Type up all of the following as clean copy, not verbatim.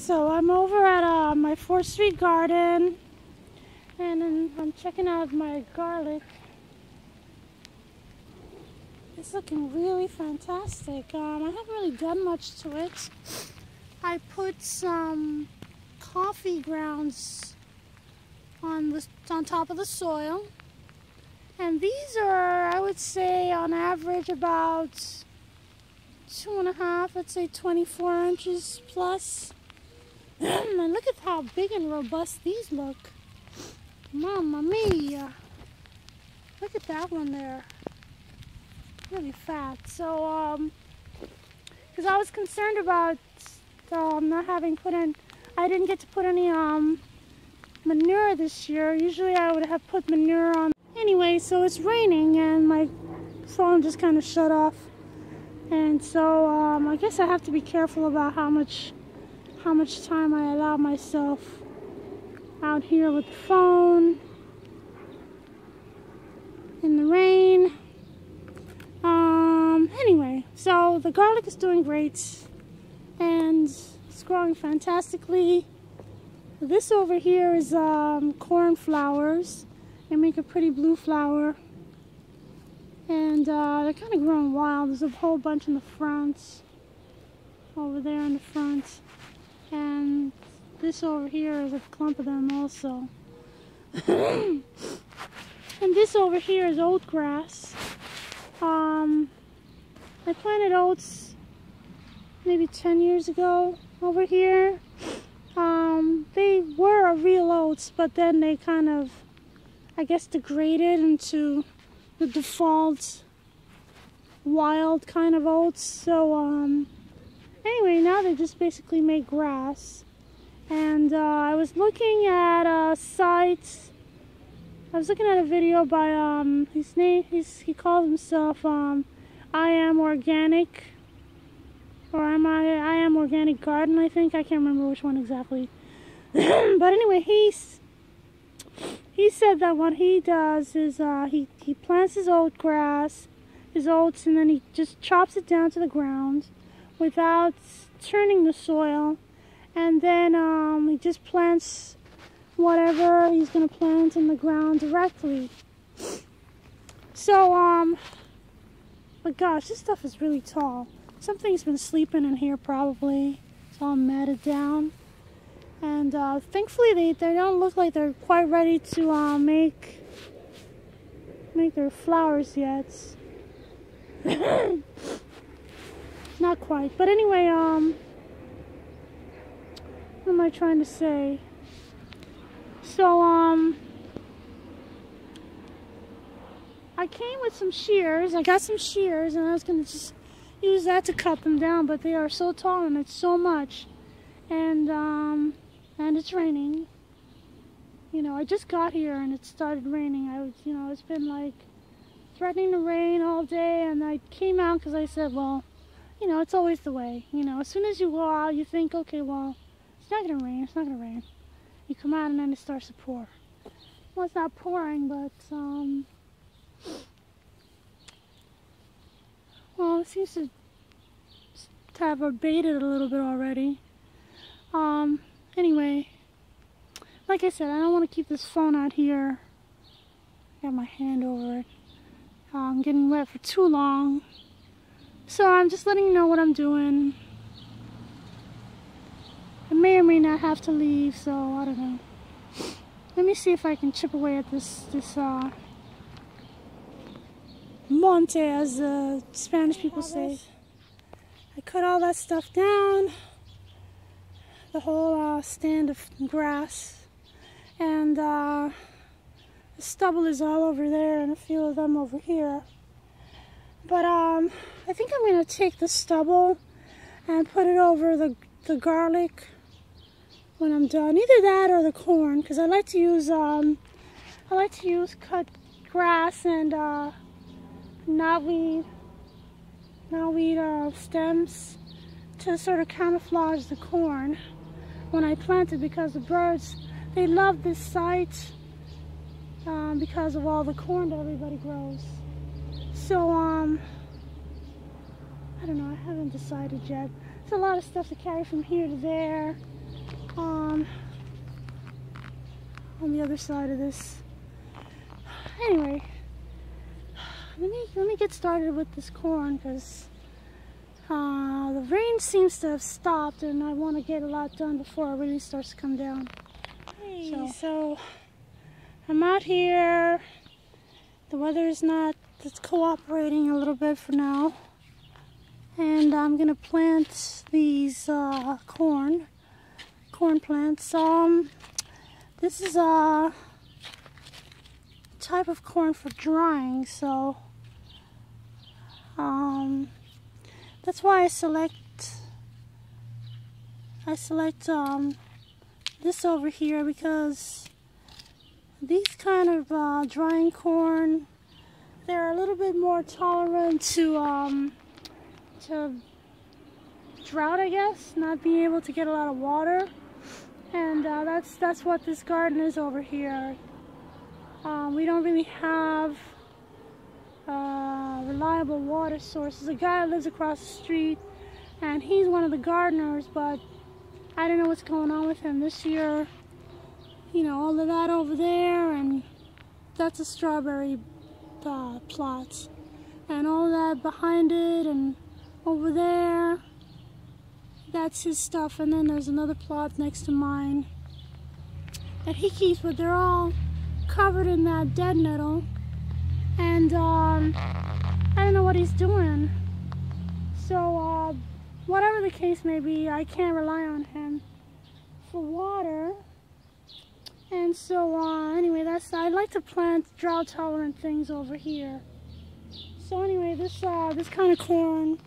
So I'm over at my 4th Street garden, and then I'm checking out my garlic. It's looking really fantastic. I haven't really done much to it. I put some coffee grounds on top of the soil, and these are, I would say, on average about 2.5, let's say 24 inches plus. And look at how big and robust these look. Mamma mia! Look at that one there. Really fat. So, because I was concerned about not having put in, I didn't get to put any manure this year. Usually I would have put manure on. Anyway, so it's raining and my phone just kind of shut off. And so I guess I have to be careful about how much time I allow myself out here with the phone in the rain. Anyway, so the garlic is doing great and it's growing fantastically. This over here is corn flowers. They make a pretty blue flower, and they're kind of growing wild. There's a whole bunch in the front, over there in the front, and this over here is a clump of them also. And this over here is oat grass. I planted oats maybe 10 years ago over here. They were real oats, but then they kind of, I guess, degraded into the default wild kind of oats. So anyway, now they just basically make grass. And I was looking at a site. I was looking at a video by he calls himself I Am Organic, or I Am Organic Garden, I think. I can't remember which one exactly. But anyway, he said that what he does is he plants his oat grass, his oats, and then he just chops it down to the ground without turning the soil, and then he just plants whatever he's going to plant in the ground directly. So but gosh, this stuff is really tall. Something's been sleeping in here probably. It's all matted down. And thankfully they don't look like they're quite ready to make their flowers yet. Not quite. But anyway, what am I trying to say? So I came with some shears. I got some shears, and I was gonna just use that to cut them down, but they are so tall and it's so much, and it's raining. You know, I just got here and it started raining. It's been like threatening to rain all day, and I came out because I said, well, it's always the way. As soon as you go out, you think, okay, well, it's not gonna rain. It's not gonna rain. You come out and then it starts to pour. Well, it's not pouring, but well, it seems to have abated a little bit already. Anyway, like I said, I don't want to keep this phone out here. I got my hand over it. I'm getting wet for too long. So I'm just letting you know what I'm doing. I may or may not have to leave, so I don't know. Let me see if I can chip away at this monte, as Spanish people say. I cut all that stuff down, the whole stand of grass, and the stubble is all over there and a few of them over here. But I think I'm going to take the stubble and put it over the garlic when I'm done. Either that or the corn, because I like to use cut grass and knotweed stems to sort of camouflage the corn when I plant it, because the birds, they love this site because of all the corn that everybody grows. So I don't know, I haven't decided yet. There's a lot of stuff to carry from here to there. on the other side of this. Anyway, let me get started with this corn, because the rain seems to have stopped and I want to get a lot done before it really starts to come down. Hey, so I'm out here. The weather is not, it's cooperating a little bit for now. And I'm gonna plant these corn plants. This is a type of corn for drying, so that's why I select this over here, because these kind of drying corn, they're a little bit more tolerant to drought, I guess, not being able to get a lot of water, and that's what this garden is over here. We don't really have reliable water sources. A guy lives across the street, and he's one of the gardeners, but I don't know what's going on with him this year. You know, all of that over there, and that's a strawberry plot, and all that behind it, and over there, that's his stuff. And then there's another plot next to mine that he keeps, but they're all covered in that dead nettle, and I don't know what he's doing. So whatever the case may be, I can't rely on him for water. And so anyway, I like to plant drought tolerant things over here. So anyway, this kind of corn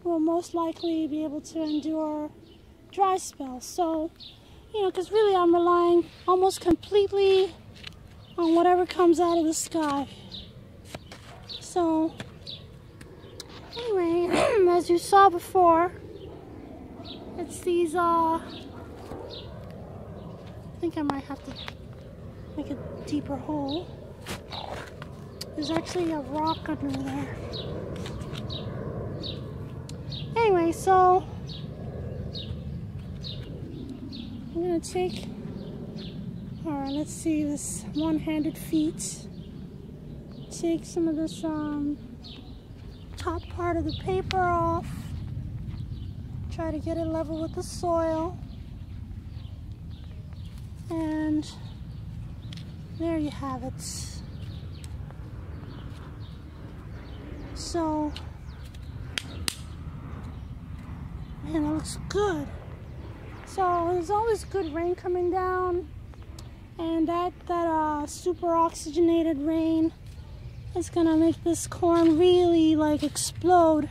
will most likely be able to endure dry spells. So, you know, because really I'm relying almost completely on whatever comes out of the sky. So anyway, as you saw before, it's these I think I might have to make a deeper hole. There's actually a rock under there. Anyway, so I'm gonna take, alright, let's see, this one-handed feet. Take some of this top part of the paper off. Try to get it level with the soil. And there you have it. So, man, that looks good. So there's always good rain coming down, and that super oxygenated rain is gonna make this corn really like explode.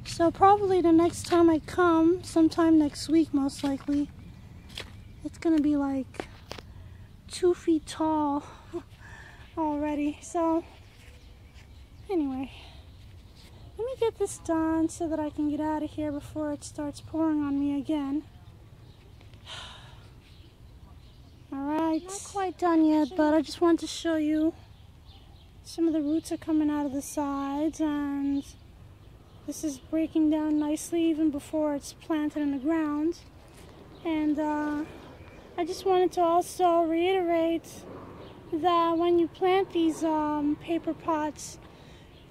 So probably the next time I come, sometime next week most likely, it's gonna be like 2 feet tall already. So anyway, let me get this done so that I can get out of here before it starts pouring on me again. Alright, not quite done yet, but I just wanted to show you some of the roots are coming out of the sides, and this is breaking down nicely even before it's planted in the ground. And I just wanted to also reiterate that when you plant these paper pots,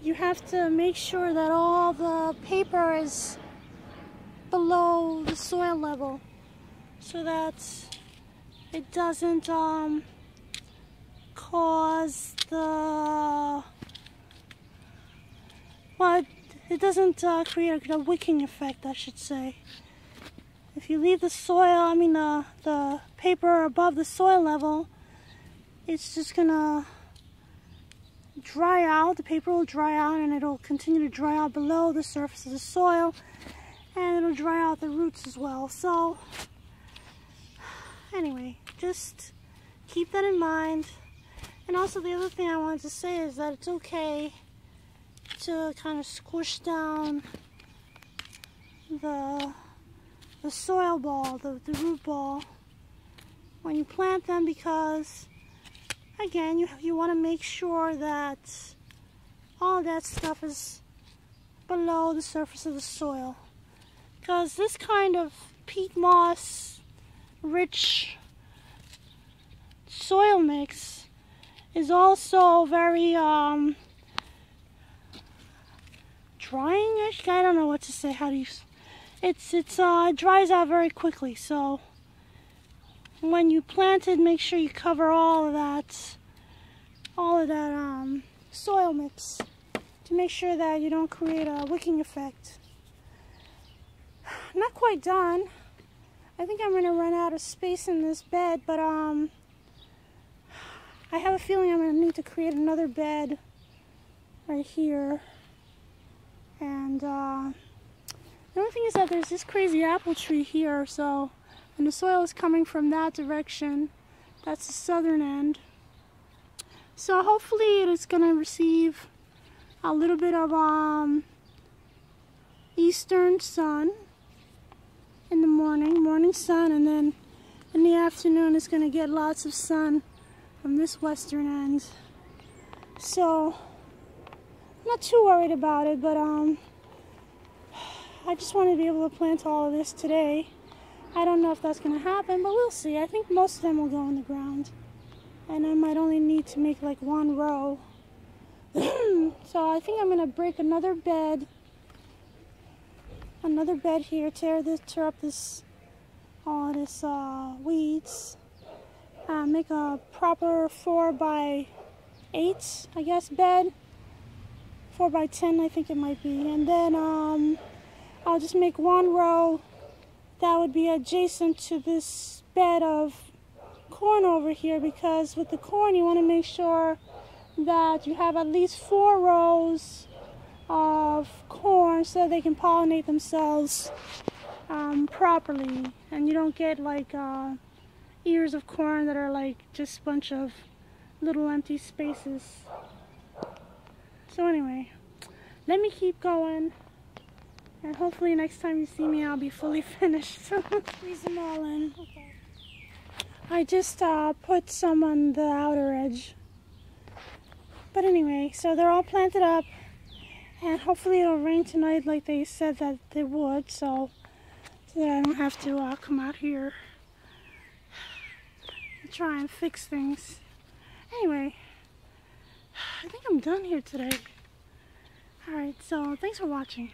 you have to make sure that all the paper is below the soil level, so that it doesn't cause it doesn't create a wicking effect, I should say. If you leave the soil, the paper above the soil level, it's just gonna dry out. The paper will dry out, and it'll continue to dry out below the surface of the soil, and it'll dry out the roots as well. So anyway, just keep that in mind. And also, the other thing I wanted to say is that it's okay to kind of squish down the soil ball, the root ball, when you plant them, because again, you want to make sure that all that stuff is below the surface of the soil, because this kind of peat moss rich soil mix is also very drying. I don't know what to say. How do you? It dries out very quickly. So when you plant it, make sure you cover all of that soil mix to make sure that you don't create a wicking effect. Not quite done. I think I'm gonna run out of space in this bed, but I have a feeling I'm gonna need to create another bed right here. And the only thing is that there's this crazy apple tree here, so, and the soil is coming from that direction. That's the southern end. So hopefully it is gonna receive a little bit of eastern sun in the morning sun, and then in the afternoon it's gonna get lots of sun from this western end. So I'm not too worried about it, but I just want to be able to plant all of this today. I don't know if that's gonna happen, but we'll see. I think most of them will go in the ground, and I might only need to make like one row. So I think I'm gonna break another bed here, tear up all this weeds, make a proper 4x8, I guess, bed, 4x10 I think it might be, and then I'll just make one row that would be adjacent to this bed of corn over here, because with the corn you want to make sure that you have at least 4 rows of corn so they can pollinate themselves properly, and you don't get like ears of corn that are like just a bunch of little empty spaces. So anyway, let me keep going, and hopefully next time you see me I'll be fully finished. Squeeze them all in. Okay. I just put some on the outer edge. But anyway, so they're all planted up, and hopefully it'll rain tonight like they said that they would, so that I don't have to come out here and try and fix things. Anyway, I think I'm done here today. Alright, so thanks for watching.